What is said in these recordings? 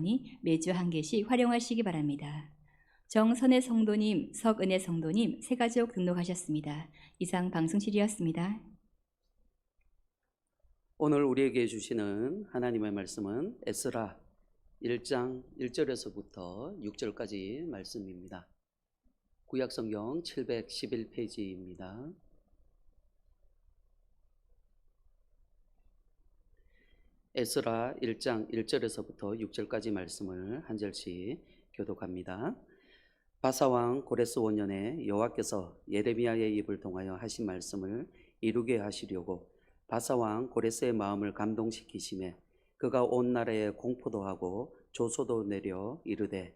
있으니 매주 한 개씩 활용하시기 바랍니다. 정선혜 성도님, 석은혜 성도님, 새가족 등록하셨습니다. 이상 방송실이었습니다. 오늘 우리에게 주시는 하나님의 말씀은 에스라 1장 1절에서부터 6절까지 말씀입니다. 구약성경 711페이지입니다. 에스라 1장 1절에서부터 6절까지 말씀을 한 절씩 교독합니다. 바사왕 고레스 5년에 여호와께서 예레미야의 입을 통하여 하신 말씀을 이루게 하시려고 바사왕 고레스의 마음을 감동시키시매 그가 온 나라에 공포도 하고 조소도 내려 이르되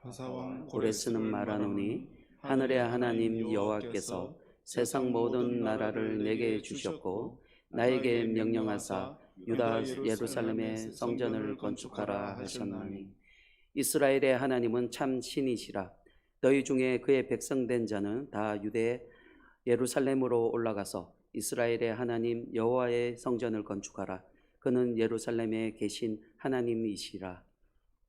바사왕 고레스는 말하노니 하늘의 하나님 여호와께서 세상 모든 나라를 내게 주셨고 나에게 명령하사 유다 예루살렘의 성전을 건축하라 하셨나니 이스라엘의 하나님은 참 신이시라. 너희 중에 그의 백성된 자는 다 유대 예루살렘으로 올라가서 이스라엘의 하나님 여호와의 성전을 건축하라. 그는 예루살렘에 계신 하나님이시라.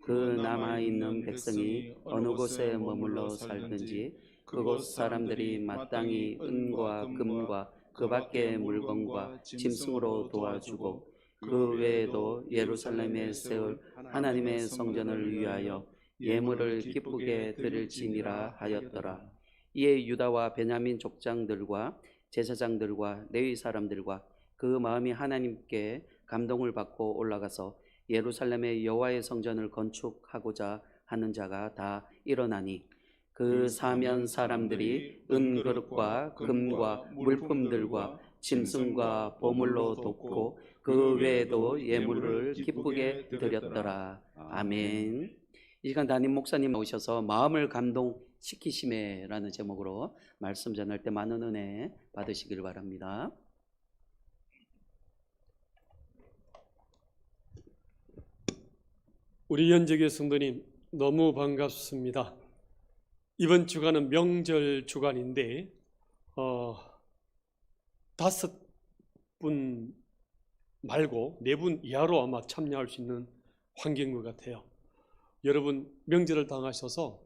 그 남아있는 백성이 어느 곳에 머물러 살든지 그곳 사람들이 마땅히 은과 금과 그 밖의 물건과 짐승으로 도와주고 그 외에도 예루살렘에 세울 하나님의 성전을 위하여 예물을 기쁘게 드릴지니라 하였더라. 이에 유다와 베냐민 족장들과 제사장들과 레위 사람들과 그 마음이 하나님께 감동을 받고 올라가서 예루살렘의 여호와의 성전을 건축하고자 하는 자가 다 일어나니 그 사면 사람들이 은그릇과 금과 물품들과 짐승과 보물로 돕고 그 외에도 예물을 기쁘게 드렸더라. 아멘. 이 시간 담임 목사님 오셔서 마음을 감동시키심에라는 제목으로 말씀 전할 때 많은 은혜 받으시길 바랍니다. 우리 연재교 성도님 너무 반갑습니다. 이번 주간은 명절 주간인데 5분 말고 4분 이하로 아마 참여할 수 있는 환경인 것 같아요. 여러분 명절을 당하셔서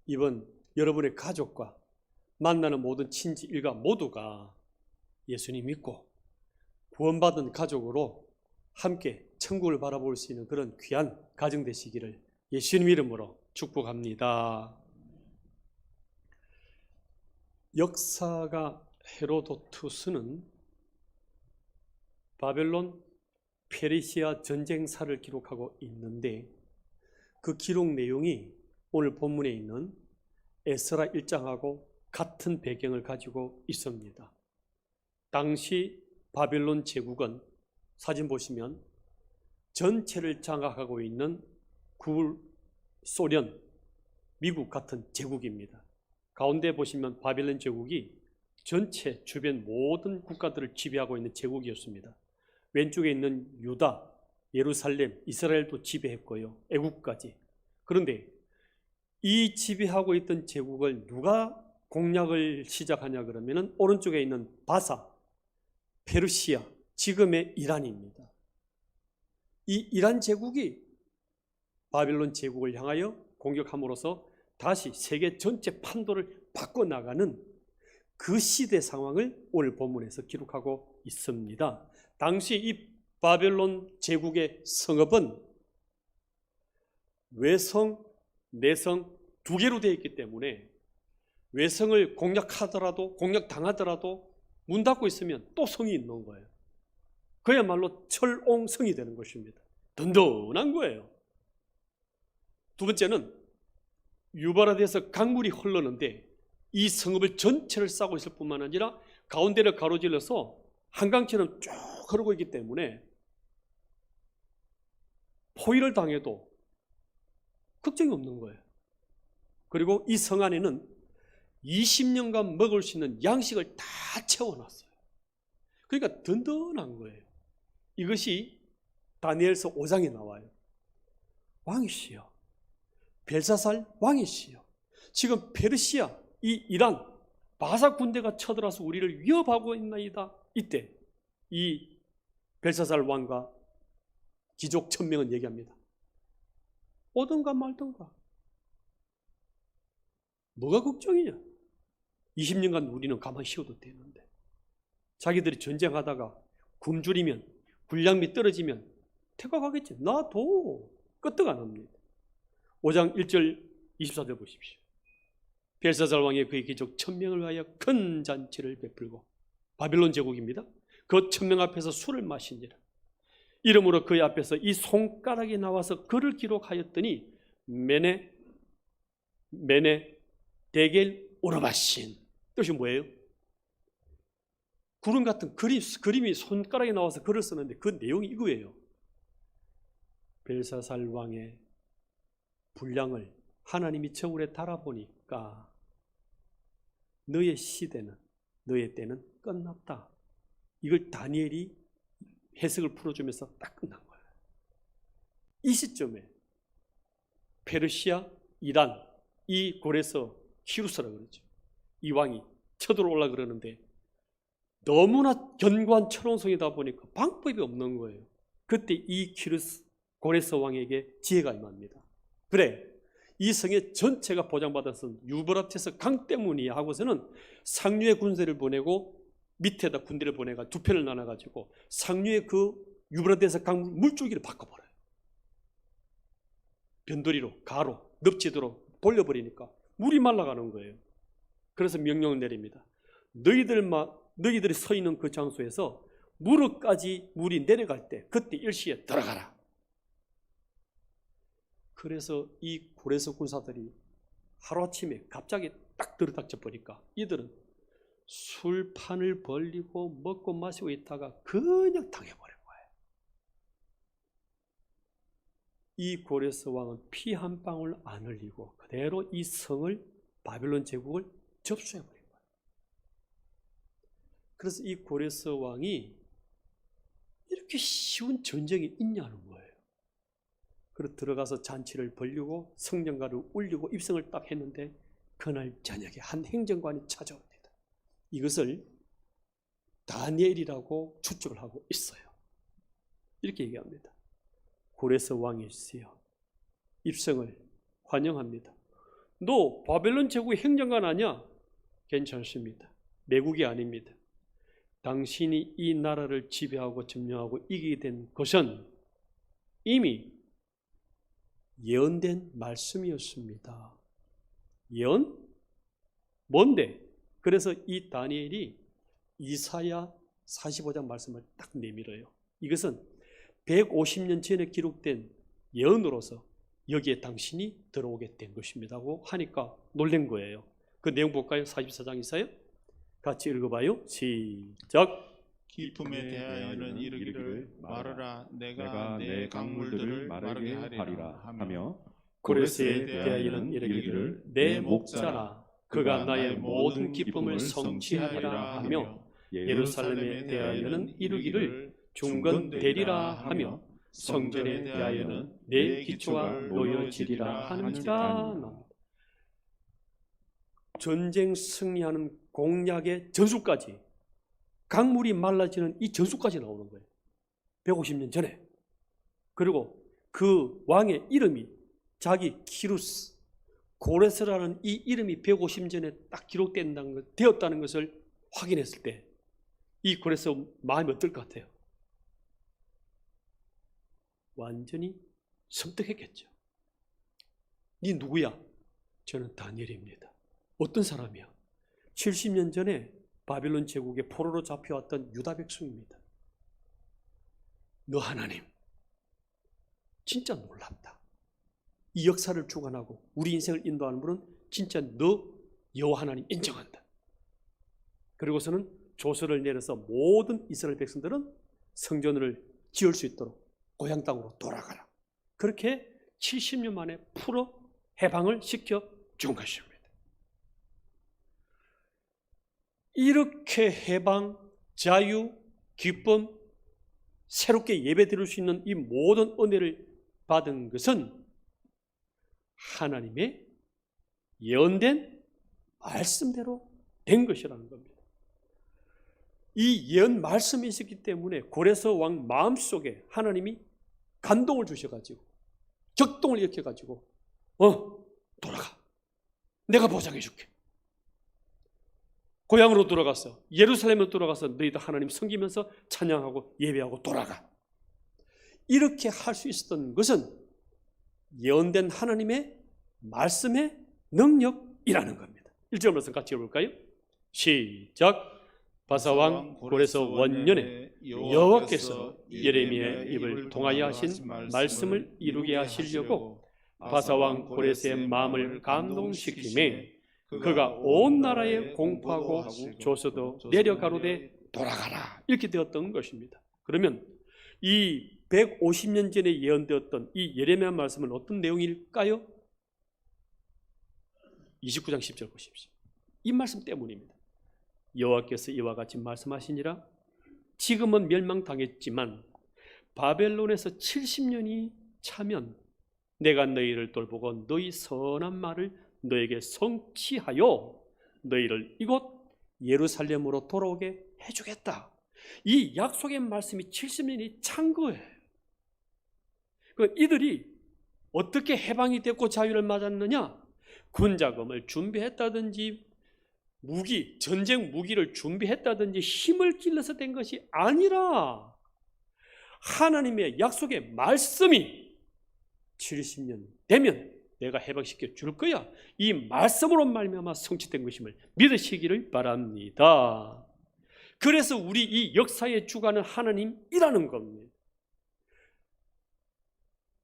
이번 여러분의 가족과 만나는 모든 친지 일가 모두가 예수님 믿고 구원받은 가족으로 함께 천국을 바라볼 수 있는 그런 귀한 가정 되시기를 예수님 이름으로 축복합니다. 역사가 헤로도투스는 바벨론 페르시아 전쟁사를 기록하고 있는데 그 기록 내용이 오늘 본문에 있는 에스라 1장하고 같은 배경을 가지고 있습니다. 당시 바벨론 제국은 사진 보시면 전체를 장악하고 있는 구소련, 미국 같은 제국입니다. 가운데 보시면 바벨론 제국이 전체 주변 모든 국가들을 지배하고 있는 제국이었습니다. 왼쪽에 있는 유다, 예루살렘, 이스라엘도 지배했고요. 애국까지. 그런데 이 지배하고 있던 제국을 누가 공략을 시작하냐 그러면 오른쪽에 있는 바사, 페르시아, 지금의 이란입니다. 이 이란 제국이 바벨론 제국을 향하여 공격함으로써 다시 세계 전체 판도를 바꿔나가는 그 시대 상황을 오늘 본문에서 기록하고 있습니다. 당시 이 바벨론 제국의 성읍은 외성, 내성 두 개로 되어 있기 때문에 외성을 공략하더라도 공략당하더라도 문 닫고 있으면 또 성이 있는 거예요. 그야말로 철옹성이 되는 것입니다. 든든한 거예요. 두 번째는 유바라드에서 강물이 흐르는데 이 성읍을 전체를 싸고 있을 뿐만 아니라 가운데를 가로질러서 한강처럼 쭉 흐르고 있기 때문에 포위를 당해도 걱정이 없는 거예요. 그리고 이 성 안에는 20년간 먹을 수 있는 양식을 다 채워놨어요. 그러니까 든든한 거예요. 이것이 다니엘서 5장에 나와요. 왕이시여, 벨사살 왕이시여, 지금 페르시아, 이 이란, 바사 군대가 쳐들어서 우리를 위협하고 있나이다. 이때 이 벨사살 왕과 귀족 1000명은 얘기합니다. 오든가 말든가. 뭐가 걱정이냐? 20년간 우리는 가만히 쉬어도 되는데 자기들이 전쟁하다가 굶주리면 군량미 떨어지면 퇴각하겠지. 놔둬. 끄떡 안 합니다. 5장 1절 24절 보십시오. 벨사살 왕의 그의 귀족 1000명을 위하여 큰 잔치를 베풀고 바빌론 제국입니다. 그 1000명 앞에서 술을 마시니라. 이러므로 그의 앞에서 이 손가락이 나와서 그를 기록하였더니 메네 데겔 오르바신. 뜻이 뭐예요? 구름 같은 그림이 손가락에 나와서 글을 쓰는데 그 내용이 이거예요. 벨사살 왕의 분량을 하나님이 저울에 달아보니까 너의 시대는, 너의 때는 끝났다. 이걸 다니엘이 해석을 풀어주면서 딱 끝난 거예요. 이 시점에 페르시아, 이란, 이 고레서 히루스라 그러죠. 이 왕이 쳐들어올라 그러는데 너무나 견고한 철옹성이다 보니까 방법이 없는 거예요. 그때 이 키루스 고레서 왕에게 지혜가 임합니다. 그래, 이 성의 전체가 보장받아서 유브라테스 강 때문이야 하고서는 상류의 군대를 보내고 밑에다 군대를 보내가 두 편을 나눠가지고 상류의 그 유브라테스 강 물줄기를 바꿔버려요. 변두리로, 가로, 늪지도로 돌려버리니까 물이 말라가는 거예요. 그래서 명령을 내립니다. 너희들이 서 있는 그 장소에서 무릎까지 물이 내려갈 때 그때 일시에 들어가라. 그래서 이 고레서 군사들이 하루아침에 갑자기 딱 들어닥쳐 보니까 이들은 술판을 벌리고 먹고 마시고 있다가 그냥 당해버린 거예요. 이 고레서 왕은 피 한 방울 안 흘리고 그대로 이 성을 바빌론 제국을 접수해버린 거예요. 그래서 이 고레서 왕이 이렇게 쉬운 전쟁이 있냐는 거예요. 그래서 들어가서 잔치를 벌리고 성령가를 울리고 입성을 딱 했는데 그날 저녁에 한 행정관이 찾아옵니다. 이것을 다니엘이라고 추측을 하고 있어요. 이렇게 얘기합니다. 고레서 왕이시여, 입성을 환영합니다. 너 바벨론 제국의 행정관 아니야? 괜찮습니다. 매국이 아닙니다. 당신이 이 나라를 지배하고 점령하고 이기게 된 것은 이미 예언된 말씀이었습니다. 예언? 뭔데? 그래서 이 다니엘이 이사야 45장 말씀을 딱 내밀어요. 이것은 150년 전에 기록된 예언으로서 여기에 당신이 들어오게 된 것입니다고 하니까 놀란 거예요. 그 내용 볼까요? 44장 이사야? 같이 읽어봐요. 시작. 기쁨에 대하여는 이르기를 말하라 내가 내 강물들을 마르게 하리라 하며 고레스에 대하여는 이르기를 내 목자라 그가 나의 모든 기쁨을 성취하리라 하며 예루살렘에 대하여는 이르기를 중건되리라 하며 성전에 대하여는 내 기초가 놓여지리라 하는지라. 전쟁 승리하는 공약의 전술까지, 강물이 말라지는 이 전술까지 나오는 거예요. 150년 전에. 그리고 그 왕의 이름이 자기 키루스, 고레스라는 이 이름이 150년 전에 딱 되었다는 것을 확인했을 때 이 고레스 마음이 어떨 것 같아요? 완전히 섬뜩했겠죠. 네 누구야? 저는 다니엘입니다. 어떤 사람이야? 70년 전에 바빌론 제국의 포로로 잡혀왔던 유다 백성입니다. 너 하나님 진짜 놀랍다. 이 역사를 주관하고 우리 인생을 인도하는 분은 진짜 너 여호와 하나님 인정한다. 그리고서는 조서를 내려서 모든 이스라엘 백성들은 성전을 지을 수 있도록 고향 땅으로 돌아가라. 그렇게 70년 만에 풀어 해방을 시켜 준 것입니다. 이렇게 해방, 자유, 기쁨, 새롭게 예배 드릴 수 있는 이 모든 은혜를 받은 것은 하나님의 예언된 말씀대로 된 것이라는 겁니다. 이 예언 말씀이 있었기 때문에 고레서 왕 마음속에 하나님이 감동을 주셔가지고 격동을 일으켜가지고 돌아가. 내가 보장해줄게. 고향으로 돌아가서 예루살렘으로 돌아가서 너희들 하나님 섬기면서 찬양하고 예배하고 돌아가. 이렇게 할 수 있었던 것은 예언된 하나님의 말씀의 능력이라는 겁니다. 1절 말씀 같이 읽어볼까요? 시작. 바사왕 고레스 원년에 여호와께서 예레미야의 입을 통하여 하신 말씀을 이루게 하시려고 바사왕 고레스의 마음을 감동시키매 그가 온 나라에 공포하고 조서도 내려가로되 돌아가라 이렇게 되었던 것입니다. 그러면 이 150년 전에 예언되었던 이 예레미야 말씀은 어떤 내용일까요? 29장 10절 보십시오. 이 말씀 때문입니다. 여호와께서 이와 같이 말씀하시니라. 지금은 멸망당했지만 바벨론에서 70년이 차면 내가 너희를 돌보고 너희 선한 말을 너에게 성취하여 너희를 이곳 예루살렘으로 돌아오게 해주겠다. 이 약속의 말씀이 70년이 찬 거예요. 이들이 어떻게 해방이 됐고 자유를 맞았느냐? 군자금을 준비했다든지 전쟁 무기를 준비했다든지 힘을 길러서 된 것이 아니라 하나님의 약속의 말씀이 70년 되면 내가 해방시켜 줄 거야. 이 말씀으로 말미암아 성취된 것임을 믿으시기를 바랍니다. 그래서 우리 이 역사의 주관은 하나님이라는 겁니다.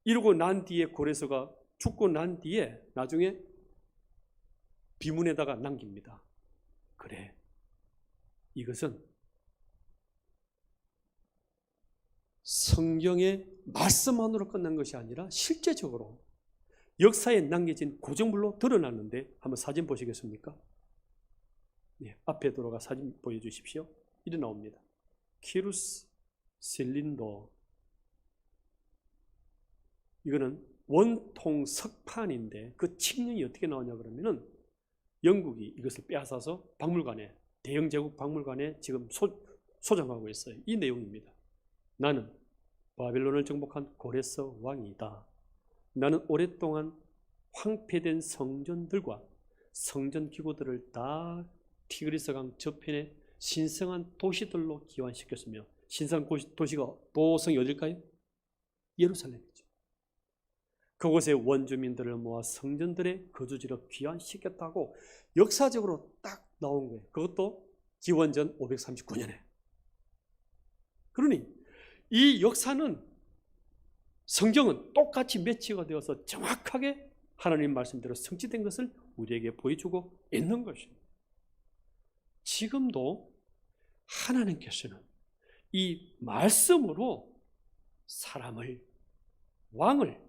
이러고 난 뒤에 고레스가 죽고 난 뒤에 나중에 비문에다가 남깁니다. 그래, 이것은 성경의 말씀만으로 끝난 것이 아니라 실제적으로 역사에 남겨진 고정물로 드러났는데 한번 사진 보시겠습니까? 네, 앞에 들어가 사진 보여주십시오. 이리 나옵니다. 키루스 실린더. 이거는 원통 석판인데 그 칙령이 어떻게 나오냐 그러면은 영국이 이것을 빼앗아서 박물관에, 대영 제국 박물관에 지금 소장하고 있어요. 이 내용입니다. 나는 바벨론을 정복한 고레스 왕이다. 나는 오랫동안 황폐된 성전들과 성전 기구들을 다 티그리스강 저편에 신성한 도시들로 기환시켰으며, 신성한 도시가 도성이 어딜까요? 예루살렘이죠. 그곳의 원주민들을 모아 성전들의 거주지로 귀환시켰다고 역사적으로 딱 나온 거예요. 그것도 기원전 539년에. 그러니 이 역사는, 성경은 똑같이 매치가 되어서 정확하게 하나님 말씀대로 성취된 것을 우리에게 보여주고 있는 것입니다. 지금도 하나님께서는 이 말씀으로 사람을, 왕을,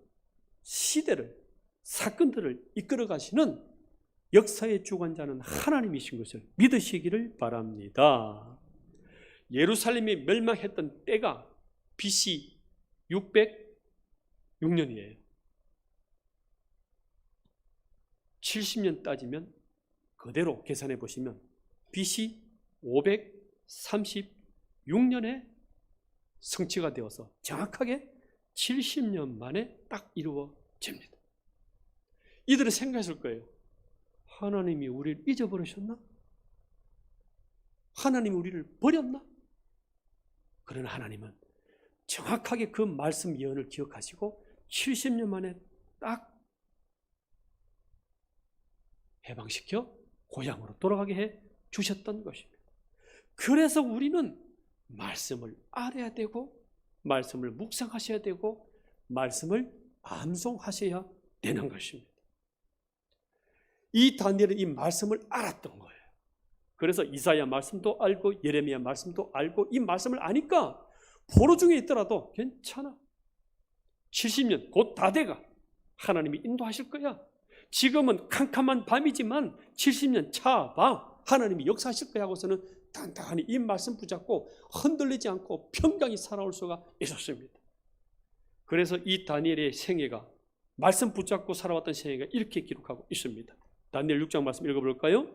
시대를, 사건들을 이끌어 가시는 역사의 주관자는 하나님이신 것을 믿으시기를 바랍니다. 예루살렘이 멸망했던 때가 BC 606년이에요. 70년 따지면 그대로 계산해 보시면 BC 536년에 성취가 되어서 정확하게 70년 만에 딱 이루어집니다. 이들은 생각했을 거예요. 하나님이 우리를 잊어버리셨나? 하나님이 우리를 버렸나? 그러나 하나님은 정확하게 그 말씀 예언을 기억하시고 70년 만에 딱 해방시켜 고향으로 돌아가게 해 주셨던 것입니다. 그래서 우리는 말씀을 알아야 되고, 말씀을 묵상하셔야 되고, 말씀을 암송하셔야 되는 것입니다. 이 다니엘은 이 말씀을 알았던 거예요. 그래서 이사야 말씀도 알고 예레미야 말씀도 알고, 이 말씀을 아니까 포로 중에 있더라도 괜찮아. 70년 곧 다 돼가. 하나님이 인도하실 거야. 지금은 캄캄한 밤이지만 70년 차봐. 하나님이 역사하실 거야 하고서는 단단히 이 말씀 붙잡고 흔들리지 않고 평강히 살아올 수가 있었습니다. 그래서 이 다니엘의 생애가, 말씀 붙잡고 살아왔던 생애가 이렇게 기록하고 있습니다. 다니엘 6장 말씀 읽어볼까요?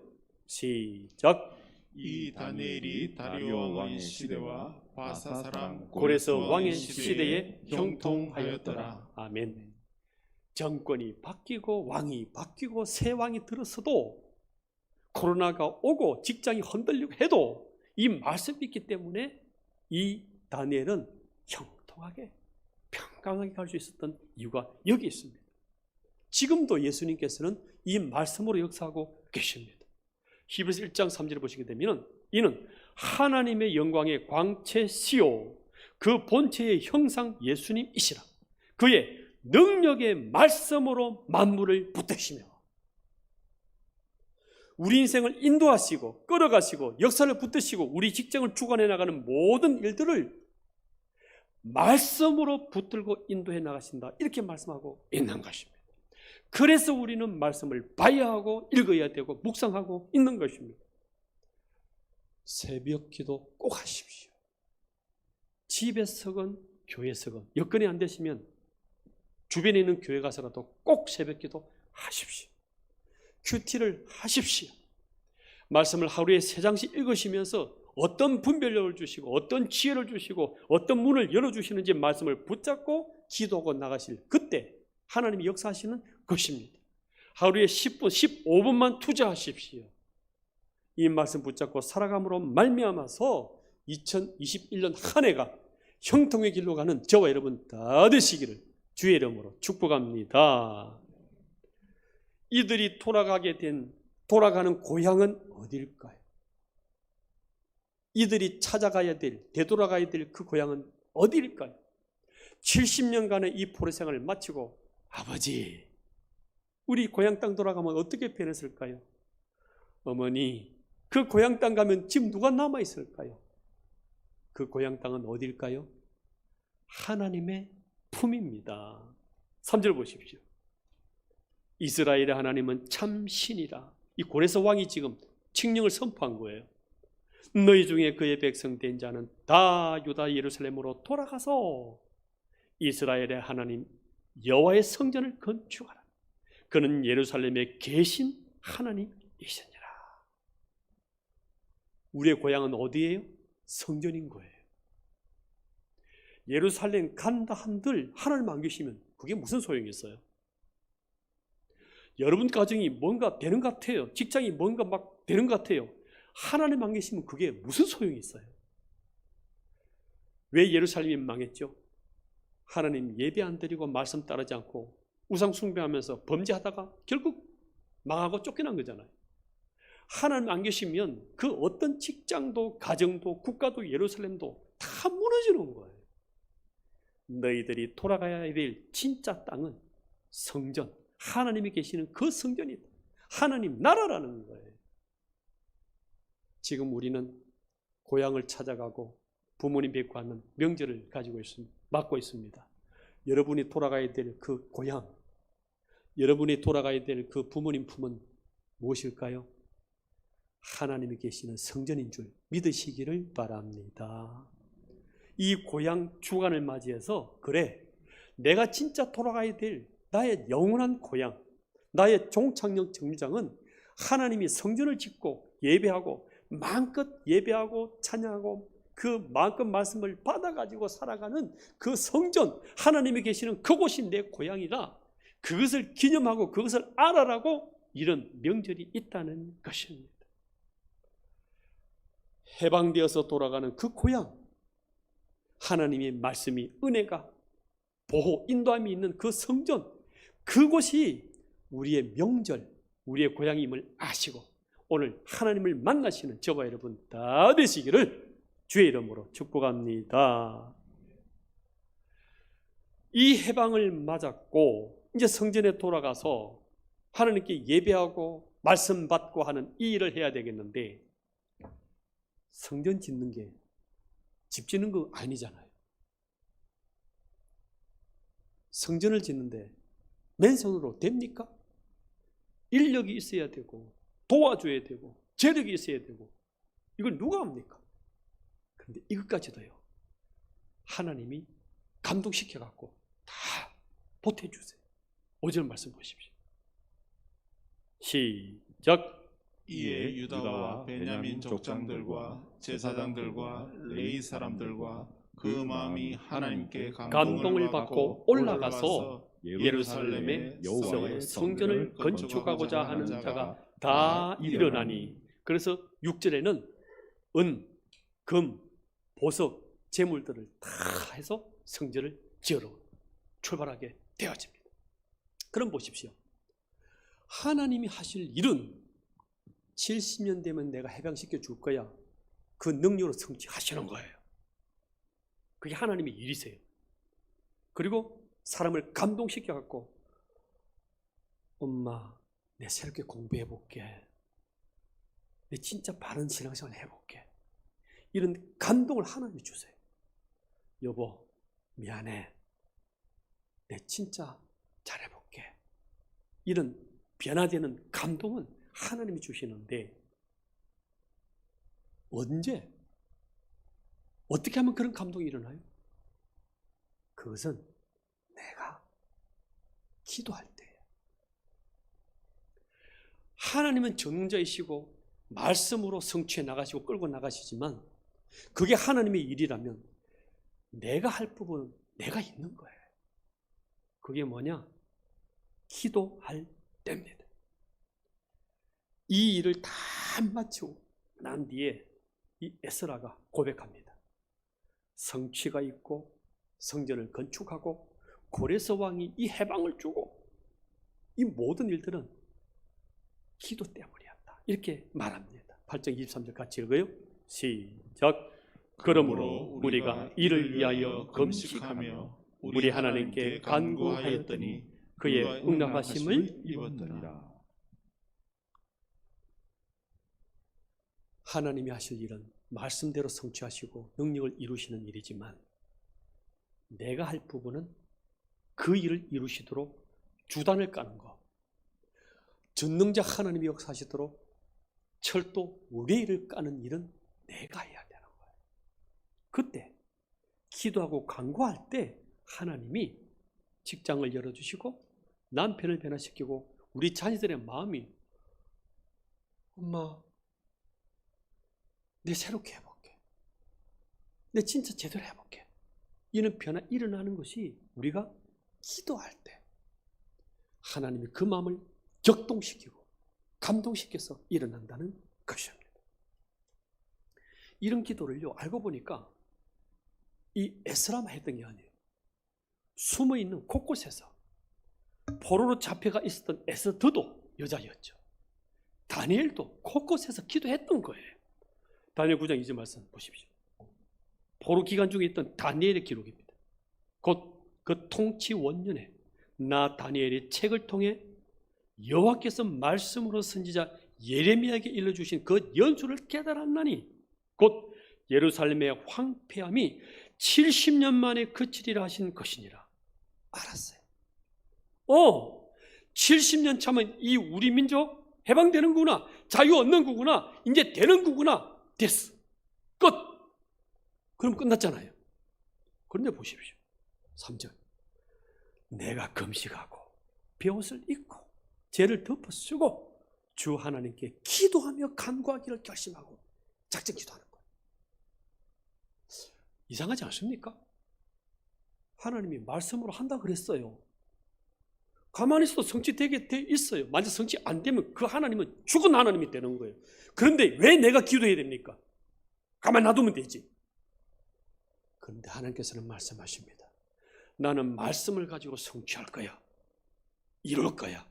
시작. 이 다니엘이 다리오 왕의 시대와 바사 사람 고레스 왕의 시대에 시대에 형통하였더라. 아멘. 정권이 바뀌고 왕이 바뀌고 새 왕이 들었어도 코로나가 오고 직장이 흔들리고 해도 이 말씀이 있기 때문에 이 다니엘은 형통하게 평강하게 갈 수 있었던 이유가 여기 있습니다. 지금도 예수님께서는 이 말씀으로 역사하고 계십니다. 히브리서 1장 3절을 보시게 되면 이는 하나님의 영광의 광채시요 그 본체의 형상 예수님이시라. 그의 능력의 말씀으로 만물을 붙드시며 우리 인생을 인도하시고 끌어가시고 역사를 붙드시고 우리 직장을 주관해 나가는 모든 일들을 말씀으로 붙들고 인도해 나가신다. 이렇게 말씀하고 있는 것입니다. 그래서 우리는 말씀을 봐야 하고 읽어야 되고 묵상하고 있는 것입니다. 새벽 기도 꼭 하십시오. 집에서건 교회에서건 여건이 안 되시면 주변에 있는 교회 가서라도 꼭 새벽 기도 하십시오. 큐티를 하십시오. 말씀을 하루에 3장씩 읽으시면서 어떤 분별력을 주시고 어떤 지혜를 주시고 어떤 문을 열어주시는지 말씀을 붙잡고 기도하고 나가실 그때 하나님이 역사하시는 것입니다. 하루에 10분, 15분만 투자하십시오. 이 말씀 붙잡고 살아감으로 말미암아서 2021년 한 해가 형통의 길로 가는 저와 여러분 다 되시기를 주의 이름으로 축복합니다. 이들이 돌아가는 고향은 어디일까요? 이들이 찾아가야 될, 되돌아가야 될 그 고향은 어디일까요? 70년간의 이 포로 생활을 마치고 아버지, 우리 고향 땅 돌아가면 어떻게 변했을까요? 어머니, 그 고향 땅 가면 지금 누가 남아있을까요? 그 고향 땅은 어디일까요? 하나님의 품입니다. 3절 보십시오. 이스라엘의 하나님은 참 신이라. 이 고레스 왕이 지금 칙령을 선포한 거예요. 너희 중에 그의 백성 된 자는 다 유다 예루살렘으로 돌아가서 이스라엘의 하나님 여호와의 성전을 건축하라. 그는 예루살렘에 계신 하나님이시니라. 우리의 고향은 어디예요? 성전인 거예요. 예루살렘 간다 한들 하나님 안 계시면 그게 무슨 소용이 있어요? 여러분 가정이 뭔가 되는 것 같아요. 직장이 뭔가 막 되는 것 같아요. 하나님 안 계시면 그게 무슨 소용이 있어요? 왜 예루살렘이 망했죠? 하나님 예배 안 드리고 말씀 따르지 않고 우상 숭배하면서 범죄하다가 결국 망하고 쫓겨난 거잖아요. 하나님 안 계시면 그 어떤 직장도 가정도 국가도 예루살렘도 다 무너지는 거예요. 너희들이 돌아가야 될 진짜 땅은 성전, 하나님이 계시는 그 성전이다. 하나님 나라라는 거예요. 지금 우리는 고향을 찾아가고 부모님 뵙고 하는 명절을 가지고 있습니다. 맞고 있습니다. 여러분이 돌아가야 될 그 고향, 여러분이 돌아가야 될 그 부모님 품은 무엇일까요? 하나님이 계시는 성전인 줄 믿으시기를 바랍니다. 이 고향 주간을 맞이해서 그래, 내가 진짜 돌아가야 될 나의 영원한 고향, 나의 종착역 정류장은 하나님이 성전을 짓고 예배하고 마음껏 예배하고 찬양하고 그 마음껏 말씀을 받아가지고 살아가는 그 성전, 하나님이 계시는 그곳이 내 고향이라 그것을 기념하고 그것을 알아라고 이런 명절이 있다는 것입니다. 해방되어서 돌아가는 그 고향, 하나님의 말씀이 은혜가 보호, 인도함이 있는 그 성전, 그곳이 우리의 명절, 우리의 고향임을 아시고 오늘 하나님을 만나시는 저와 여러분 다 되시기를 주의 이름으로 축복합니다. 이 해방을 맞았고 이제 성전에 돌아가서 하나님께 예배하고 말씀 받고 하는 이 일을 해야 되겠는데 성전 짓는 게 집 짓는 거 아니잖아요. 성전을 짓는데 맨손으로 됩니까? 인력이 있어야 되고 도와줘야 되고 재력이 있어야 되고 이걸 누가 합니까? 그런데 이것까지도요 하나님이 감동시켜갖고 다 보태주세요. 5절 말씀 보십시오. 시작. 이에 유다와 베냐민 족장들과 제사장들과 레위 사람들과 그 마음이 하나님께 감동을 받고 올라가서 예루살렘에 여호와의 성전을 건축하고자 하는 자가 다 일어나니. 그래서 6절에는 은, 금, 보석, 재물들을 다 해서 성전을 지으러 출발하게 되어집니다. 그럼 보십시오. 하나님이 하실 일은 70년 되면 내가 해방시켜 줄 거야. 그 능력으로 성취하시는 거예요. 그게 하나님의 일이세요. 그리고 사람을 감동시켜 갖고 엄마, 내 새롭게 공부해 볼게. 내 진짜 바른 신앙생활 해볼게. 이런 감동을 하나님이 주세요. 여보, 미안해. 내 진짜 잘해볼게. 이런 변화되는 감동은 하나님이 주시는데 언제? 어떻게 하면 그런 감동이 일어나요? 그것은 내가 기도할 때예요. 하나님은 전능자이시고 말씀으로 성취해 나가시고 끌고 나가시지만 그게 하나님의 일이라면 내가 할 부분은 내가 있는 거예요. 그게 뭐냐? 기도할 때입니다. 이 일을 다 마치고 난 뒤에 이 에스라가 고백합니다. 성취가 있고 성전을 건축하고 고레스 왕이 이 해방을 주고 이 모든 일들은 기도 때문이었다. 이렇게 말합니다. 8장 23절 같이 읽어요. 시작. 그러므로 우리가 이를 위하여 금식하며 우리 하나님께 간구하였더니 그의 응답하심을 입었느니라. 하나님이 하실 일은 말씀대로 성취하시고 능력을 이루시는 일이지만 내가 할 부분은 그 일을 이루시도록 주단을 까는 것, 전능자 하나님이 역사하시도록 철도 레일을 까는 일은 내가 해야 되는 거예요. 그때 기도하고 간구할 때 하나님이 직장을 열어주시고 남편을 변화시키고 우리 자녀들의 마음이 엄마, 내 새롭게 해볼게. 내 진짜 제대로 해볼게. 이런 변화 일어나는 것이 우리가 기도할 때 하나님이 그 마음을 격동시키고 감동시켜서 일어난다는 것입니다. 이런 기도를요, 알고 보니까 이 에스라만 했던 게 아니에요. 숨어있는 곳곳에서 포로로 잡혀가 있었던 에스더도 여자였죠. 다니엘도 곳곳에서 기도했던 거예요. 다니엘 9장 2절 말씀 보십시오. 포로 기간 중에 있던 다니엘의 기록입니다. 곧 그 통치 원년에 나 다니엘이 책을 통해 여호와께서 말씀으로 선지자 예레미야에게 일러주신 그 연수를 깨달았나니 곧 예루살렘의 황폐함이 70년 만에 그치리라 하신 것이니라. 알았어요. 70년 차면 이 우리 민족 해방되는구나. 자유 얻는 거구나. 이제 되는 거구나. 됐어. 끝. 그럼 끝났잖아요. 그런데 보십시오. 3절. 내가 금식하고 베옷을 입고 죄를 덮어 쓰고 주 하나님께 기도하며 간구하기를 결심하고 작정 기도하는 거예요. 이상하지 않습니까? 하나님이 말씀으로 한다 그랬어요. 가만히 있어도 성취되게 돼 있어요. 만약 성취 안 되면 그 하나님은 죽은 하나님이 되는 거예요. 그런데 왜 내가 기도해야 됩니까? 가만히 놔두면 되지. 그런데 하나님께서는 말씀하십니다. 나는 말씀을 가지고 성취할 거야. 이룰 거야.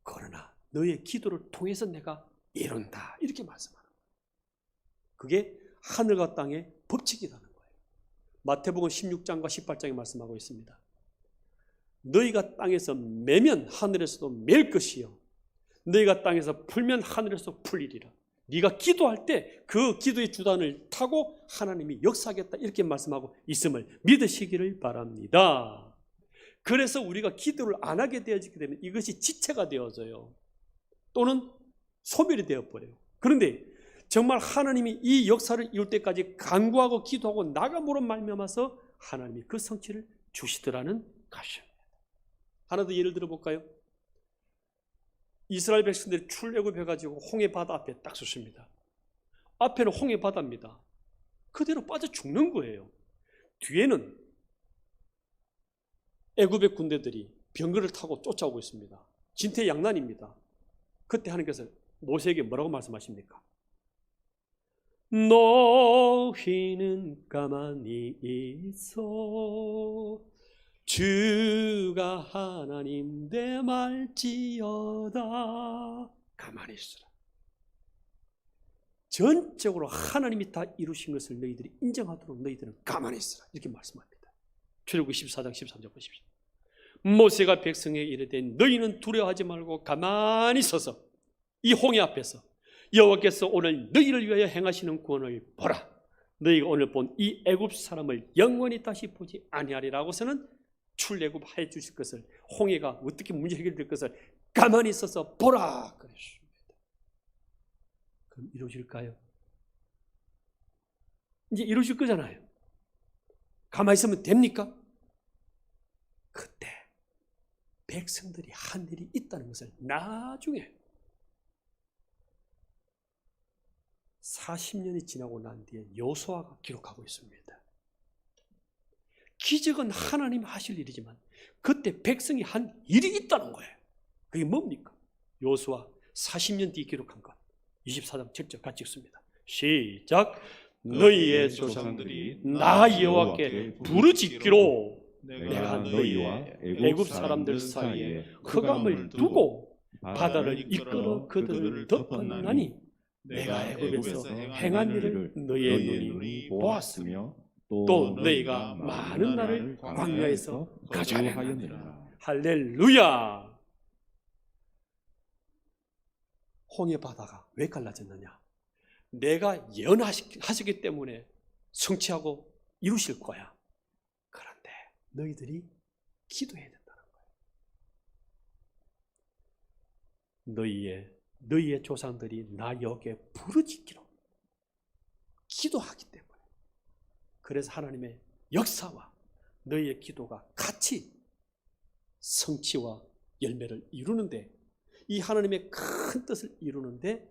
그러나 너의 기도를 통해서 내가 이룬다. 이렇게 말씀하는 거예요. 그게 하늘과 땅의 법칙이라는 거예요. 마태복음 16장과 18장에 말씀하고 있습니다. 너희가 땅에서 매면 하늘에서도 맬 것이요 너희가 땅에서 풀면 하늘에서 풀리리라. 네가 기도할 때 그 기도의 주단을 타고 하나님이 역사하겠다 이렇게 말씀하고 있음을 믿으시기를 바랍니다. 그래서 우리가 기도를 안 하게 되어지게 되면 이것이 지체가 되어져요. 또는 소멸이 되어버려요. 그런데 정말 하나님이 이 역사를 이룰 때까지 간구하고 기도하고 나감으로 말미암아서 하나님이 그 성취를 주시더라는 것입니다. 하나 더 예를 들어볼까요? 이스라엘 백성들이 출애굽해가지고 홍해 바다 앞에 딱 섰습니다. 앞에는 홍해 바다입니다. 그대로 빠져 죽는 거예요. 뒤에는 애굽의 군대들이 병거를 타고 쫓아오고 있습니다. 진퇴양난입니다. 그때 하나님께서 모세에게 뭐라고 말씀하십니까? 너희는 가만히 있어 주가 하나님 되 말지어다. 가만히 있으라. 전적으로 하나님이 다 이루신 것을 너희들이 인정하도록 너희들은 가만히 있으라. 이렇게 말씀합니다. 출애굽기 14장 13절 보십시오. 모세가 백성에게 이르되 너희는 두려워하지 말고 가만히 서서 이 홍해 앞에서 여호와께서 오늘 너희를 위하여 행하시는 구원을 보라. 너희가 오늘 본 이 애굽 사람을 영원히 다시 보지 아니하리라고서는 출애굽해 주실 것을, 홍해가 어떻게 문제 해결될 것을 가만히 있어서 보라 그랬습니다. 그럼 이루어질까요? 이제 이루어질 거잖아요. 가만히 있으면 됩니까? 그때 백성들이 한 일이 있다는 것을 나중에 40년이 지나고 난 뒤에 여호수아가 기록하고 있습니다. 기적은 하나님 하실 일이지만 그때 백성이 한 일이 있다는 거예요. 그게 뭡니까? 여호수아 40년 뒤에 기록한 것 24장 7절 같이 읽습니다. 시작. 너희의 조상들이 나 여호와께 부르짖기로 내가 너희와 애굽 사람들 사이에 흑암을 두고 바다를 이끌어 그들을 덮었나니 내가 애굽에서 행한 일을 너희의 눈이 보았으며 또 너희가 많은 날을 광야에서 거주하였느니라. 할렐루야. 홍해 바다가 왜 갈라졌느냐? 내가 예언하시기 때문에 성취하고 이루실 거야. 그런데 너희들이 기도해야 된다는 거예요. 너희의 조상들이 나 여기에 부르짖기로 기도하기 때문에, 그래서 하나님의 역사와 너희의 기도가 같이 성취와 열매를 이루는데, 이 하나님의 큰 뜻을 이루는데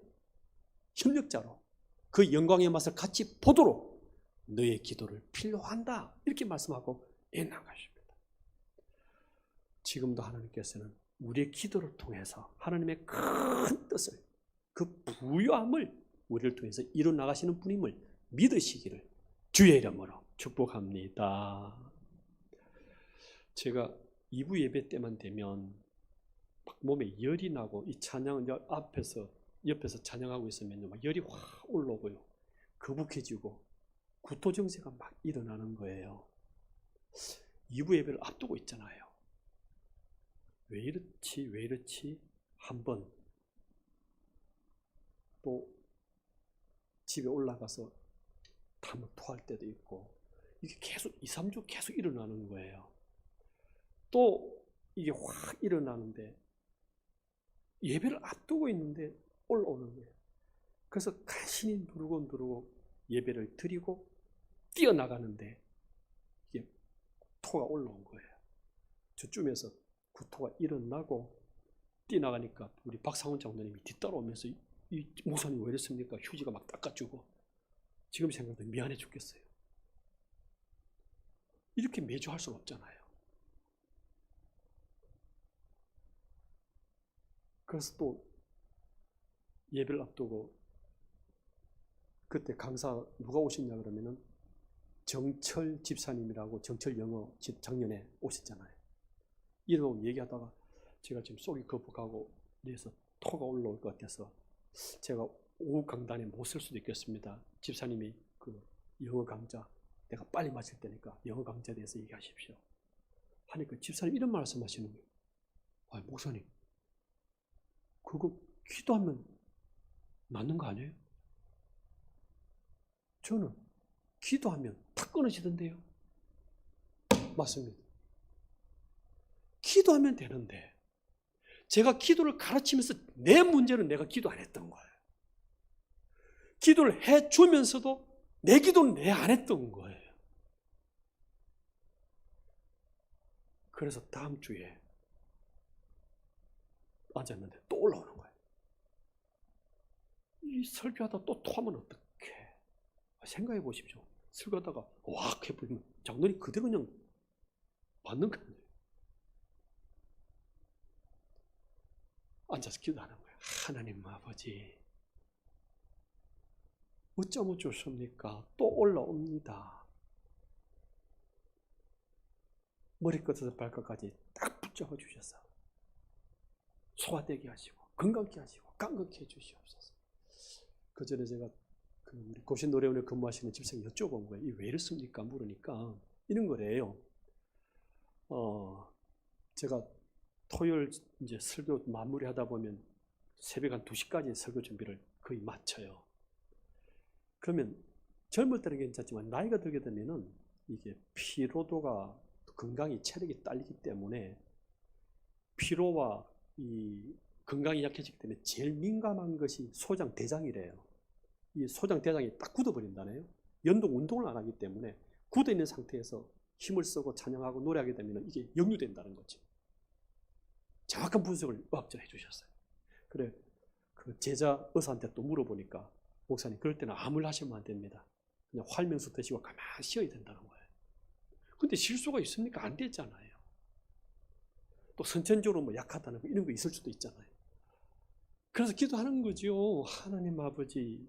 협력자로 그 영광의 맛을 같이 보도록 너희의 기도를 필요한다, 이렇게 말씀하고 있는 것입니다. 지금도 하나님께서는 우리의 기도를 통해서 하나님의 큰 뜻을, 그 부요함을 우리를 통해서 이루나가시는 분임을 믿으시기를 주의 이름으로 축복합니다. 제가 2부 예배 때만 되면 막 몸에 열이 나고, 이 찬양 옆에서 찬양하고 있으면 막 열이 확 올라오고요, 거북해지고 구토 증세가 막 일어나는 거예요. 2부 예배를 앞두고 있잖아요. 왜 이렇지 한번 또 집에 올라가서 한번 토할 때도 있고, 이게 계속 2, 3주 계속 일어나는 거예요. 또 이게 확 일어나는데 예배를 앞두고 있는데 올라오는 거예요. 그래서 간신히 누르고 예배를 드리고 뛰어나가는데 이게 토가 올라온 거예요. 저쯤에서 구토가 일어나고 뛰어나가니까 우리 박상훈 장로님이 뒤따라오면서 이 목사님 왜 이랬습니까? 휴지가 막 닦아주고, 지금 생각도 미안해 죽겠어요. 이렇게 매주 할 수는 없잖아요. 그래서 또 예배를 앞두고 그때 강사 누가 오셨냐 그러면은 정철 집사님이라고, 정철 영어 작년에 오셨잖아요. 이러고 얘기하다가 제가 지금 속이 거북하고 그래서 토가 올라올 것 같아서 제가 오후 강단에 못 쓸 수도 있겠습니다. 집사님이 그 영어 강좌 내가 빨리 마칠 테니까 영어 강좌에 대해서 얘기하십시오 하니까 집사님 이런 말씀하시는 거예요. 아, 목사님 그거 기도하면 낫는 거 아니에요? 저는 기도하면 탁 끊어지던데요. 맞습니다. 기도하면 되는데 제가 기도를 가르치면서 내 문제는 내가 기도 안 했던 거예요. 기도를 해주면서도 내 기도는 내 안 했던 거예요. 그래서 다음 주에 앉았는데 또 올라오는 거예요. 이 설교하다 또 토하면 어떡해? 생각해 보십시오. 설교하다가 와 해버리면 장로님 그대로 그냥 맞는 거 아니에요. 앉아서 기도하는 거예요. 하나님 아버지, 어쩌면 좋습니까? 또 올라옵니다. 머리끝에서 발끝까지 딱 붙잡아 주셔서 소화되게 하시고 건강케 하시고 강건케 해주시옵소서. 그 전에 제가 우리 고신 노래원에 근무하시는 집사님 여쭤본 거예요. 이 왜 이렇습니까? 물으니까 이런 거래요. 제가 토요일 이제 설교 마무리하다 보면 새벽 한 2시까지 설교 준비를 거의 마쳐요. 그러면 젊을 때는 괜찮지만 나이가 들게 되면은 이게 피로도가, 건강이, 체력이 딸리기 때문에 피로와 이 건강이 약해지기 때문에 제일 민감한 것이 소장 대장이래요. 이 소장 대장이 딱 굳어버린다네요. 연동 운동을 안 하기 때문에 굳어 있는 상태에서 힘을 쓰고 찬양하고 노래하게 되면 이게 역류된다는 거죠. 정확한 분석을 의학적으로 해주셨어요. 그래, 그 제자 의사한테 또 물어보니까 목사님, 그럴 때는 암을 하시면 안 됩니다. 그냥 활명수 드시고 가만히 쉬어야 된다는 거예요. 근데 실수가 있습니까? 안 되잖아요. 또 선천적으로 뭐 약하다는 거 이런 거 있을 수도 있잖아요. 그래서 기도하는 거죠. 하나님 아버지,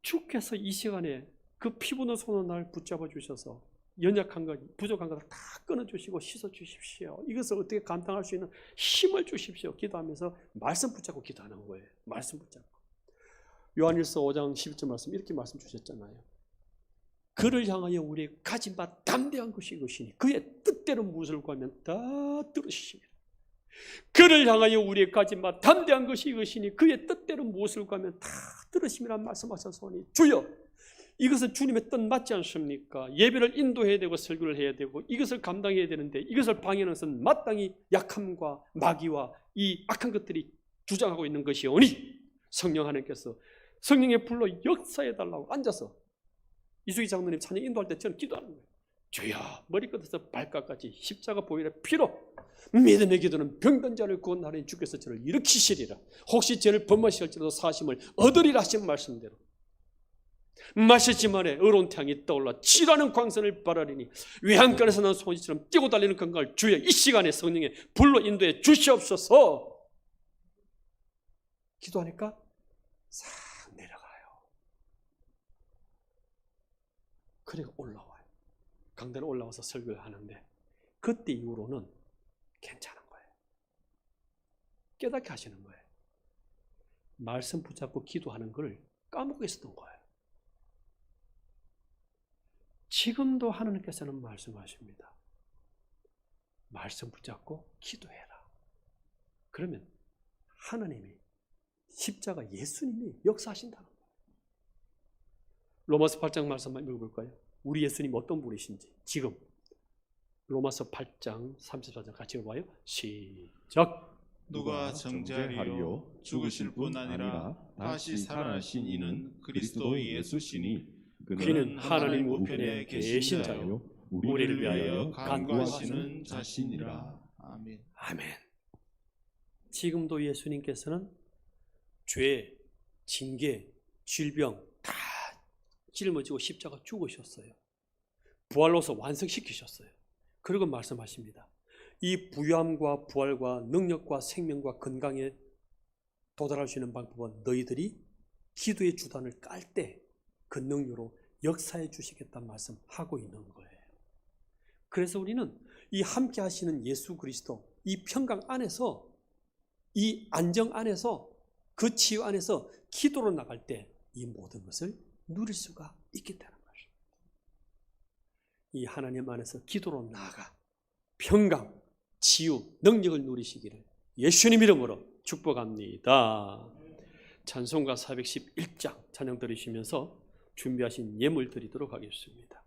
주께서 이 시간에 그 피부는 손으로 날 붙잡아 주셔서 연약한 것, 부족한 것을 다 끊어주시고 씻어주십시오. 이것을 어떻게 감당할 수 있는 힘을 주십시오. 기도하면서 말씀 붙잡고 기도하는 거예요. 말씀 붙잡고. 요한일서 5장 12절 말씀 이렇게 말씀 주셨잖아요. 그를 향하여 우리의 가진 바 담대한 것이 이것이니 그의 뜻대로 무엇을 구하면 다 들으시리라. 그를 향하여 우리의 가진 바 담대한 것이 이것이니 그의 뜻대로 무엇을 구하면 다 들으심이란 말씀하셨으니 주여, 이것은 주님의 뜻 맞지 않습니까? 예배를 인도해야 되고 설교를 해야 되고 이것을 감당해야 되는데 이것을 방해하는 것은 마땅히 약함과 마귀와 이 악한 것들이 주장하고 있는 것이오니 성령 하나님께서 성령의 불로 역사해달라고 앉아서 이수기 장로님 찬양 인도할 때 저는 기도하는 거예요. 주여, 머리끝에서 발끝까지 십자가 보혈의 피로 믿음의 기도는 병든 자를 구원하는 주께서 저를 일으키시리라. 혹시 죄를 범하실지라도 사심을 얻으리라 하신 말씀대로 마시지만에 의로운 태양이 떠올라 치라는 광선을 발하리니 외양간에서 난 소지처럼 뛰고 달리는 건강을 주여 이 시간에 성령의 불로 인도해 주시옵소서. 기도하니까 싹 내려가요. 그리고 올라와요. 강단에 올라와서 설교를 하는데 그때 이후로는 괜찮은 거예요. 깨닫게 하시는 거예요. 말씀 붙잡고 기도하는 걸 까먹고 있었던 거예요. 지금도 하나님께서는 말씀하십니다. 말씀 붙잡고 기도해라. 그러면 하나님이, 십자가 예수님이 역사하신다는 거예요. 로마서 8장 말씀 한번 읽어볼까요? 우리 예수님이 어떤 분이신지 지금 로마서 8장 34절 같이 읽어봐요. 시작. 누가 정죄하리요 죽으실 뿐 아니라 다시 살아나신 이는 그리스도 예수시니 그는 하나님 우편에 계신 자요 우리를 위하여 간구하시는 자신이라. 아멘. 아멘. 지금도 예수님께서는 죄, 징계, 질병 다 짊어지고 십자가 죽으셨어요. 부활로서 완성시키셨어요. 그리고 말씀하십니다. 이 부유함과 부활과 능력과 생명과 건강에 도달할 수 있는 방법은 너희들이 기도의 주단을 깔 때 그 능력으로 역사해 주시겠다는 말씀하고 있는 거예요. 그래서 우리는 이 함께 하시는 예수 그리스도, 이 평강 안에서, 이 안정 안에서, 그 치유 안에서 기도로 나갈 때 이 모든 것을 누릴 수가 있겠다는 것입니다. 이 하나님 안에서 기도로 나아가 평강, 치유, 능력을 누리시기를 예수님 이름으로 축복합니다. 찬송가 411장 찬양 들으시면서 준비하신 예물 드리도록 하겠습니다.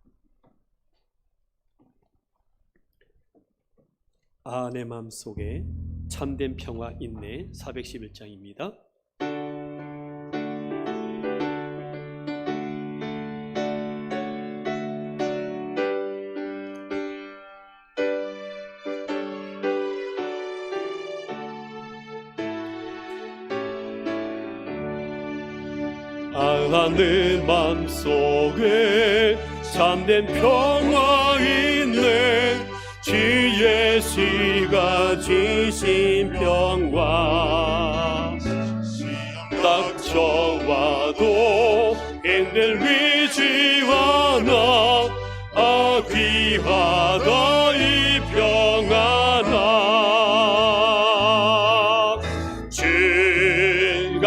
내 마음속에 참된 평화 있네 411장입니다. 내 맘속에 참된 평화 있네 주 예수가 주신 평화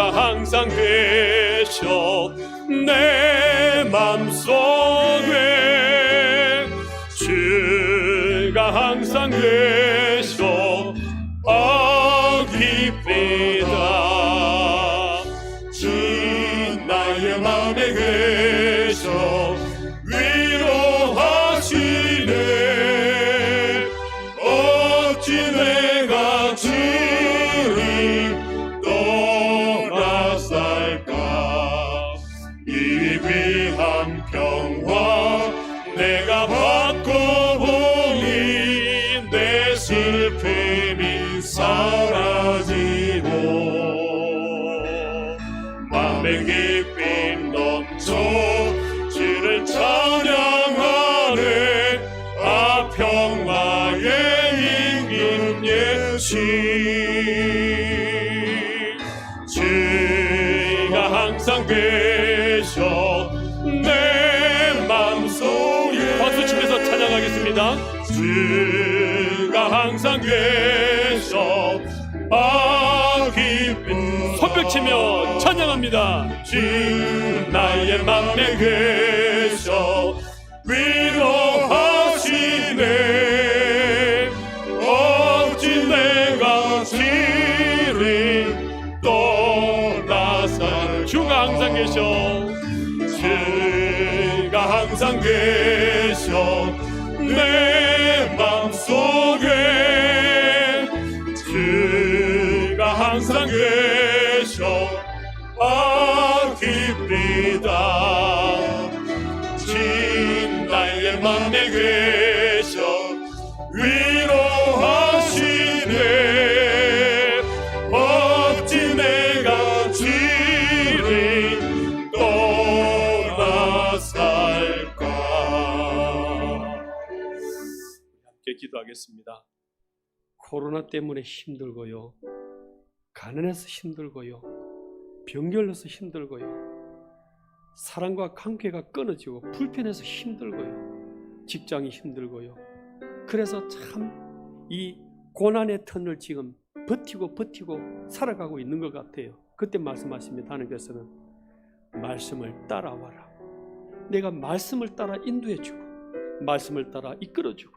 주가 항상 계셔 내 맘속에 주가 항상 계셔 기쁘다 주 나의 맘에 계셔 위로하시네 어찌 내가 주를 떠나 살까 이 귀한 평화 내가 받고 보니 내 슬픔이 사라지고 맘에 기쁨 넘쳐 주를 찬양하네 아 평화의 임금 예수 주가 항상 계셔 내 맘속에 박수 치면서 찬양하겠습니다. 주가 항상 계셔 기쁜 손뼉 치며 찬양합니다. 주 나의 맘에 계셔 위로하시네 어찌 내가 주를 떠나서 주가 항상 계셔 주가 항상 계셔 내 맘속에 주가 항상 계셔 기쁘다 주 나의 맘에 계셔 위로하시네 어찌 내가 주를 떠나 살까. 함께 기도하겠습니다. 코로나 때문에 힘들고요, 가난해서 힘들고요, 병결로서 힘들고요, 사랑과 관계가 끊어지고 불편해서 힘들고요, 직장이 힘들고요. 그래서 참 이 고난의 턴을 지금 버티고 살아가고 있는 것 같아요. 그때 말씀하십니다. 하나님께서는 말씀을 따라와라. 내가 말씀을 따라 인도해주고 말씀을 따라 이끌어주고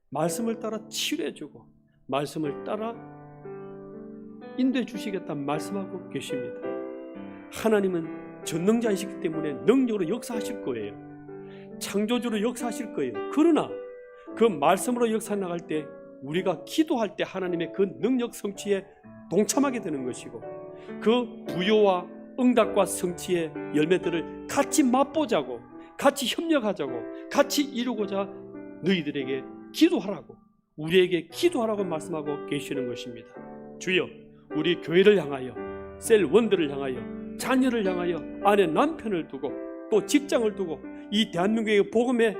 말씀을 따라 치유해주고 말씀을 따라 인도해 주시겠다는 말씀하고 계십니다. 하나님은 전능자이시기 때문에 능력으로 역사하실 거예요. 창조주로 역사하실 거예요. 그러나 그 말씀으로 역사 나갈 때 우리가 기도할 때 하나님의 그 능력 성취에 동참하게 되는 것이고 그 부요와 응답과 성취의 열매들을 같이 맛보자고 같이 협력하자고 같이 이루고자 너희들에게 기도하라고 우리에게 기도하라고 말씀하고 계시는 것입니다. 주여 우리 교회를 향하여 셀원들을 향하여 자녀를 향하여 아내 남편을 두고 또 직장을 두고 이 대한민국의 복음의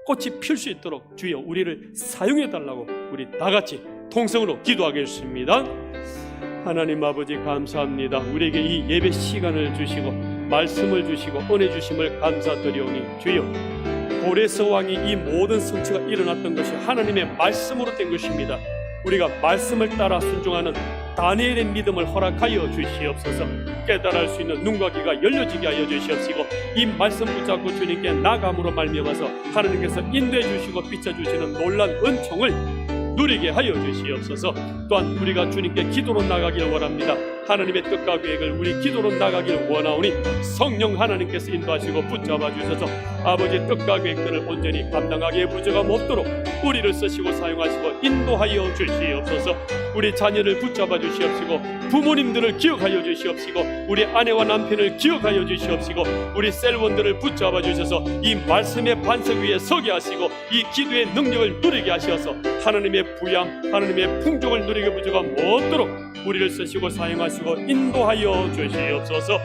꽃이 필 수 있도록 주여 우리를 사용해 달라고 우리 다 같이 통성으로 기도하겠습니다. 하나님 아버지 감사합니다. 우리에게 이 예배 시간을 주시고 말씀을 주시고 은혜 주심을 감사드리오니 주여 고레스 왕이 이 모든 성취가 일어났던 것이 하나님의 말씀으로 된 것입니다. 우리가 말씀을 따라 순종하는 다니엘의 믿음을 허락하여 주시옵소서. 깨달을 수 있는 눈과 귀가 열려지게 하여 주시옵시고 이 말씀 붙잡고 주님께 나감으로 말미암아서 하나님께서 인도해 주시고 비춰주시는 놀란 은총을 누리게 하여 주시옵소서. 또한 우리가 주님께 기도로 나가길 원합니다. 하나님의 뜻과 계획을 우리 기도로 나가길 원하오니 성령 하나님께서 인도하시고 붙잡아 주셔서 아버지의 뜻과 계획들을 온전히 감당하기에 부족함 없도록 우리를 쓰시고 사용하시고 인도하여 주시옵소서. 우리 자녀를 붙잡아 주시옵시고 부모님들을 기억하여 주시옵시고 우리 아내와 남편을 기억하여 주시옵시고 우리 셀원들을 붙잡아 주셔서 이 말씀의 반석 위에 서게 하시고 이 기도의 능력을 누리게 하셔서 하나님의 부양 하나님의 풍족을 누리게 부족함 없도록 우리를 쓰시고 사용하시고 인도하여 주시옵소서.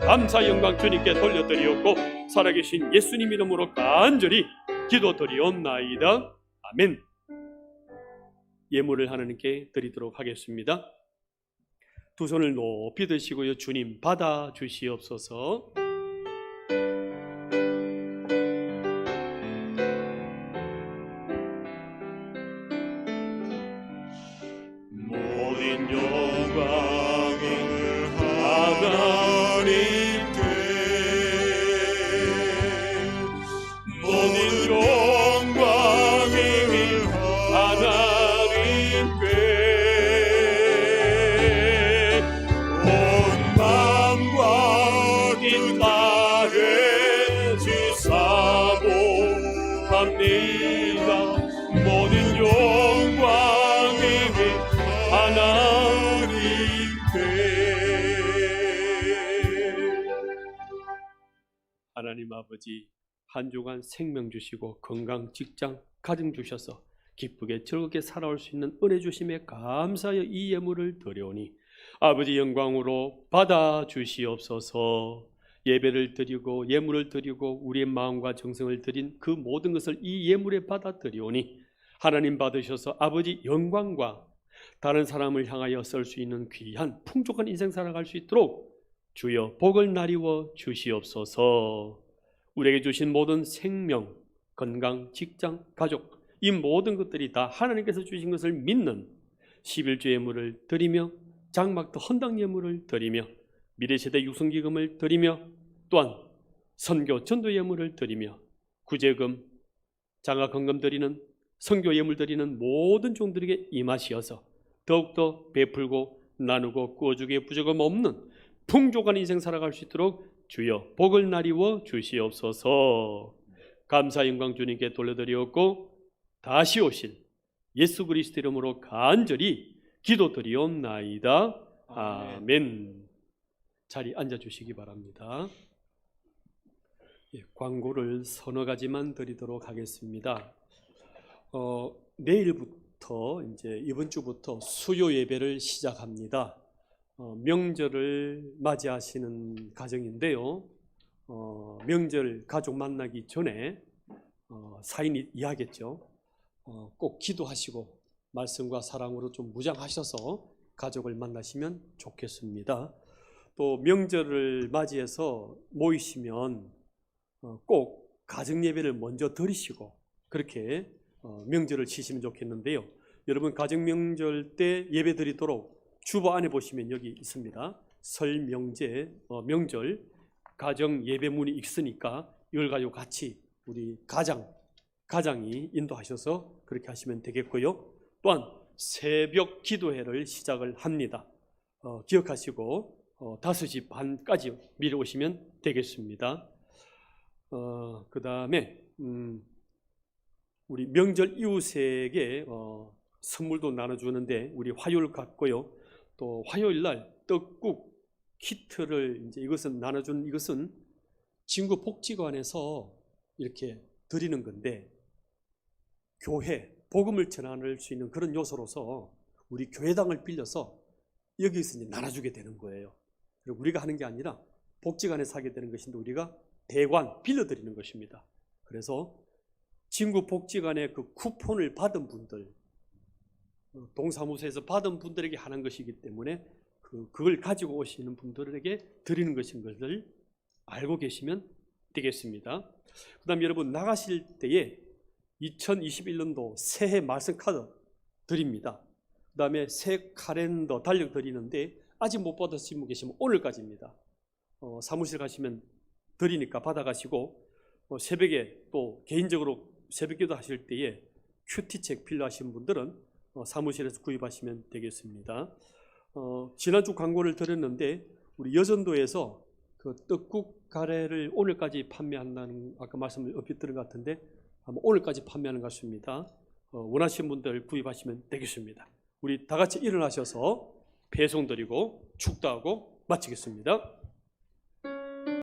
감사 영광 주님께 돌려드리옵고 살아계신 예수님 이름으로 간절히 기도드리옵나이다. 아멘. 예물을 하나님께 드리도록 하겠습니다. 두 손을 높이 드시고요. 주님 받아 주시옵소서. 모든 영광을 드리리라. 모든 영광의 하나님께. 하나님 아버지, 한 주간 생명 주시고 건강, 직장, 가정 주셔서 기쁘게 즐겁게 살아올 수 있는 은혜 주심에 감사하여 이 예물을 드려오니 아버지 영광으로 받아 주시옵소서. 예배를 드리고 예물을 드리고 우리의 마음과 정성을 드린 그 모든 것을 이 예물에 받아 드리오니 하나님 받으셔서 아버지 영광과 다른 사람을 향하여 쓸 수 있는 귀한 풍족한 인생 살아갈 수 있도록 주여 복을 나리워 주시옵소서. 우리에게 주신 모든 생명, 건강, 직장, 가족 이 모든 것들이 다 하나님께서 주신 것을 믿는 11조 예물을 드리며 장막도 헌당 예물을 드리며 미래세대 육성기금을 드리며 또한 선교 전도 예물을 드리며 구제금, 장학헌금 드리는 선교 예물 드리는 모든 종들에게 임하시어서 더욱더 베풀고 나누고 꾸어주기에 부족함 없는 풍족한 인생 살아갈 수 있도록 주여 복을 나리워 주시옵소서. 감사 영광 주님께 돌려드리었고 다시 오실 예수 그리스도 이름으로 간절히 기도드리옵나이다. 아멘. 자리 앉아주시기 바랍니다. 광고를 서너 가지만 드리도록 하겠습니다. 내일부터 이제 이번 주부터 수요 예배를 시작합니다. 명절을 맞이하시는 가정인데요. 명절 가족 만나기 전에 사인이 이야기했죠. 꼭 기도하시고 말씀과 사랑으로 좀 무장하셔서 가족을 만나시면 좋겠습니다. 또 명절을 맞이해서 모이시면 꼭 가정 예배를 먼저 드리시고 그렇게 명절을 치시면 좋겠는데요. 여러분 가정 명절 때 예배 드리도록 주보 안에 보시면 여기 있습니다. 설 명제 명절 가정 예배문이 있으니까 이걸 가지고 같이 우리 가장이 인도하셔서 그렇게 하시면 되겠고요. 또한 새벽 기도회를 시작을 합니다. 기억하시고 5시 반까지 미리 오시면 되겠습니다. 그 다음에 우리 명절 이웃에게 선물도 나눠주는데 우리 화요일 같고요. 또 화요일 날 떡국 키트를 이제 이것은 나눠준 이것은 진구 복지관에서 이렇게 드리는 건데 교회 복음을 전할 수 있는 그런 요소로서 우리 교회당을 빌려서 여기서 이제 나눠주게 되는 거예요. 그리고 우리가 하는 게 아니라 복지관에서 하게 되는 것인데 우리가 대관 빌려드리는 것입니다. 그래서 진구 복지관의 그 쿠폰을 받은 분들, 동사무소에서 받은 분들에게 하는 것이기 때문에 그걸 가지고 오시는 분들에게 드리는 것인 것을 알고 계시면 되겠습니다. 그 다음 여러분 나가실 때에 2021년도 새해 말씀 카드 드립니다. 그 다음에 새 카렌더 달력 드리는데 아직 못 받으신 분 계시면 오늘까지입니다. 사무실 가시면 드리니까 받아가시고 새벽에 또 개인적으로 새벽기도 하실 때에 큐티책 필요하신 분들은 사무실에서 구입하시면 되겠습니다. 지난주 광고를 드렸는데 우리 여전도에서 그 떡국 가래를 오늘까지 판매한다는 아까 말씀을 얼핏 들은 것 같은데 아마 오늘까지 판매하는 것 같습니다. 원하시는 분들 구입하시면 되겠습니다. 우리 다 같이 일어나셔서 배송 드리고 축도하고 마치겠습니다.